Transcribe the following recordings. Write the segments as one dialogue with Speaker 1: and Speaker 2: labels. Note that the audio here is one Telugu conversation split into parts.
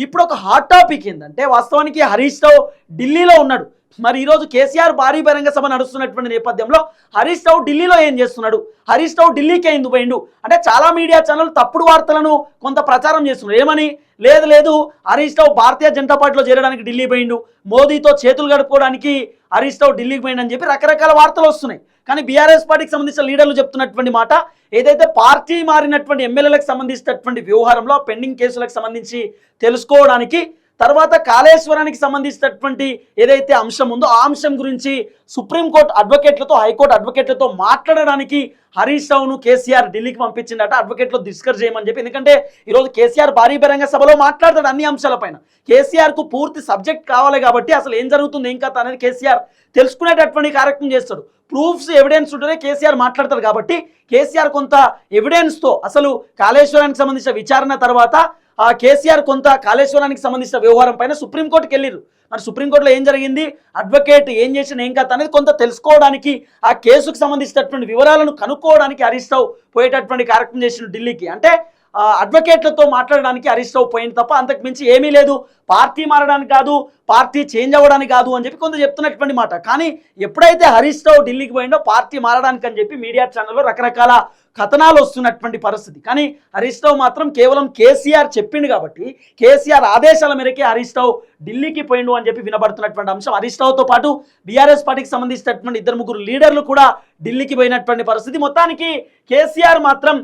Speaker 1: ఇప్పుడు ఒక హాట్ టాపిక్ ఏంటంటే వాస్తవానికి హరీష్ రావు ఢిల్లీలో ఉన్నాడు. మరి ఈరోజు కేసీఆర్ భారీ బహిరంగ సభ నడుస్తున్నటువంటి నేపథ్యంలో హరీష్ రావు ఢిల్లీలో ఏం చేస్తున్నాడు, హరీష్ రావు ఢిల్లీకి ఎందుకు పోయిండు అంటే చాలా మీడియా ఛానల్ తప్పుడు వార్తలను కొంత ప్రచారం చేస్తున్నారు. ఏమని, లేదు హరీష్ రావు భారతీయ జనతా పార్టీలో చేరడానికి ఢిల్లీ పోయిండు, మోదీతో చేతులు గడుపుకోవడానికి హరీష్ రావు ఢిల్లీకి పోయిండని చెప్పి రకరకాల వార్తలు వస్తున్నాయి. కానీ బీఆర్ఎస్ పార్టీకి సంబంధించిన లీడర్లు చెప్తున్నటువంటి మాట, ఏదైతే పార్టీ మారినటువంటి ఎమ్మెల్యేలకు సంబంధించినటువంటి వ్యవహారంలో పెండింగ్ కేసులకు సంబంధించి తెలుసుకోవడానికి, తర్వాత కాళేశ్వరానికి సంబంధించినటువంటి ఏదైతే అంశం ఉందో ఆ అంశం గురించి సుప్రీంకోర్టు అడ్వకేట్లతో హైకోర్టు అడ్వకేట్లతో మాట్లాడడానికి హరీష్ రావును కేసీఆర్ ఢిల్లీకి పంపించిందట. అడ్వకేట్లో డిస్కస్ చేయమని చెప్పి. ఎందుకంటే ఈరోజు కేసీఆర్ భారీ బహిరంగ సభలో మాట్లాడతాడు అన్ని అంశాలపైన. కేసీఆర్కు పూర్తి సబ్జెక్ట్ కావాలి కాబట్టి అసలు ఏం జరుగుతుంది ఏం కథ అనేది కేసీఆర్ తెలుసుకునేటటువంటి కార్యక్రమం చేస్తాడు. ప్రూఫ్స్ ఎవిడెన్స్ ఉంటేనే కేసీఆర్ మాట్లాడతాడు కాబట్టి కేసీఆర్ కొంత ఎవిడెన్స్తో అసలు కాళేశ్వరానికి సంబంధించిన విచారణ తర్వాత కేసీఆర్ కొంత కాళేశ్వరానికి సంబంధించిన వ్యవహారం పైన సుప్రీంకోర్టుకి వెళ్ళిరు. మరి సుప్రీంకోర్టులో ఏం జరిగింది, అడ్వకేట్ ఏం చేసిన ఏం కథ అనేది కొంత తెలుసుకోవడానికి, ఆ కేసుకు సంబంధించినటువంటి వివరాలను కనుక్కోవడానికి హరీష్ రావు పోయేటటువంటి కార్యక్రమం చేసిన ఢిల్లీకి. అంటే అడ్వకేట్లతో మాట్లాడడానికి హరీష్ రావు పోయింది తప్ప అంతకు మించి ఏమీ లేదు. పార్టీ మారడానికి కాదు, పార్టీ చేంజ్ అవ్వడానికి కాదు అని చెప్పి కొంత చెప్తున్నటువంటి మాట. కానీ ఎప్పుడైతే హరీష్ రావు ఢిల్లీకి పోయిండో పార్టీ మారడానికి అని చెప్పి మీడియా ఛానల్లో రకరకాల కథనాలు వస్తున్నటువంటి పరిస్థితి. కానీ హరీష్ రావు మాత్రం కేవలం కేసీఆర్ చెప్పిండు కాబట్టి, కేసీఆర్ ఆదేశాల మేరకే హరీష్ రావు ఢిల్లీకి పోయిండు అని చెప్పి వినబడుతున్నటువంటి అంశం. హరీష్ రావుతో పాటు బీఆర్ఎస్ పార్టీకి సంబంధించినటువంటి 2-3 లీడర్లు కూడా ఢిల్లీకి పోయినటువంటి పరిస్థితి. మొత్తానికి కేసీఆర్ మాత్రం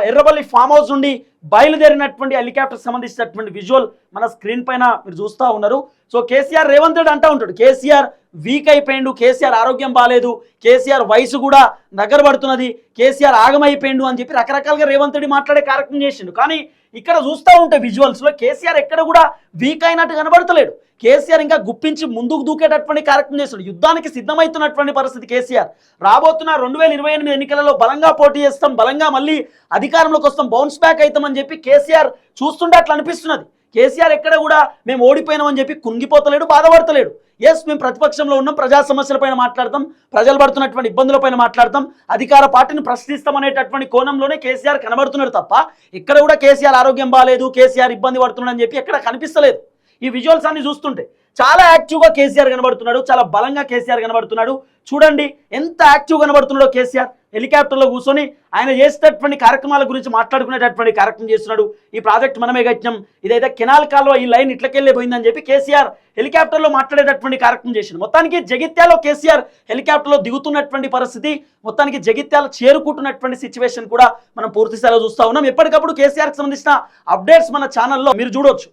Speaker 1: ఎర్రబల్లి ఫామ్ హౌస్ నుండి బయలుదేరినటువంటి హెలికాప్టర్ సంబంధించినటువంటి విజువల్ మన స్క్రీన్ పైన మీరు చూస్తూ ఉన్నారు. సో కేసీఆర్ రేవంత్ రెడ్డి అంటూ ఉంటాడు, కేసీఆర్ వీక్ అయిపోయిండు, కేసీఆర్ ఆరోగ్యం బాగాలేదు, కేసీఆర్ వయసు కూడా దగ్గరపడుతున్నది, కేసీఆర్ ఆగమైపోయిండు అని చెప్పి రకరకాలుగా రేవంత్ రెడ్డి మాట్లాడే కార్యక్రమం చేసిండు. కానీ ఇక్కడ చూస్తూ ఉంటే విజువల్స్లో కేసీఆర్ ఎక్కడ కూడా వీక్ అయినట్టు కనబడతలేడు. కేసీఆర్ ఇంకా గుప్పించి ముందుకు దూకేటటువంటి కార్యక్రమం చేస్తాడు. యుద్ధానికి సిద్ధమవుతున్నటువంటి పరిస్థితి కేసీఆర్. రాబోతున్న 2028 ఎన్నికలలో బలంగా పోటీ చేస్తాం, బలంగా మళ్ళీ అధికారంలోకి వస్తాం, బౌన్స్ బ్యాక్ అవుతామని చెప్పి కేసీఆర్ చూస్తుంటే అట్లా అనిపిస్తున్నది. కేసీఆర్ ఎక్కడ కూడా మేము ఓడిపోయినామని చెప్పి కుంగిపోతలేడు, బాధపడతలేడు. ఎస్, మేము ప్రతిపక్షంలో ఉన్నాం, ప్రజా సమస్యలపైన మాట్లాడతాం, ప్రజలు పడుతున్నటువంటి ఇబ్బందులపైన మాట్లాడతాం, అధికార పార్టీని ప్రశ్నిస్తాం అనేటటువంటి కోణంలోనే కేసీఆర్ కనబడుతున్నాడు తప్ప ఇక్కడ కూడా కేసీఆర్ ఆరోగ్యం బాగాలేదు, కేసీఆర్ ఇబ్బంది పడుతున్నాడు అని చెప్పి ఎక్కడ కనిపిస్తలేదు. ఈ విజువల్స్ అన్ని చూస్తుంటే చాలా యాక్టివ్గా కేసీఆర్ కనబడుతున్నాడు, చాలా బలంగా కేసీఆర్ కనబడుతున్నాడు. చూడండి ఎంత యాక్టివ్ కనబడుతున్నాడో కేసీఆర్. హెలికాప్టర్లో కూర్చొని ఆయన చేసేటటువంటి కార్యక్రమాల గురించి మాట్లాడుకునేటటువంటి కార్యక్రమం చేస్తున్నాడు. ఈ ప్రాజెక్ట్ మనమే కట్టినాం, ఇదైతే కెనాల్ కాలువ ఈ లైన్ ఇట్లకెళ్ళే పోయిందని చెప్పి కేసీఆర్ హెలికాప్టర్లో మాట్లాడేటటువంటి కార్యక్రమం చేసింది. మొత్తానికి జగిత్యాలలో కేసీఆర్ హెలికాప్టర్లో దిగుతున్నటువంటి పరిస్థితి, మొత్తానికి జగిత్యాల చేరుకుంటున్నటువంటి సిచ్యువేషన్ కూడా మనం పూర్తి స్థాయిలో చూస్తూ ఉన్నాం. ఎప్పటికప్పుడు కేసీఆర్కి సంబంధించిన అప్డేట్స్ మన ఛానల్లో మీరు చూడొచ్చు.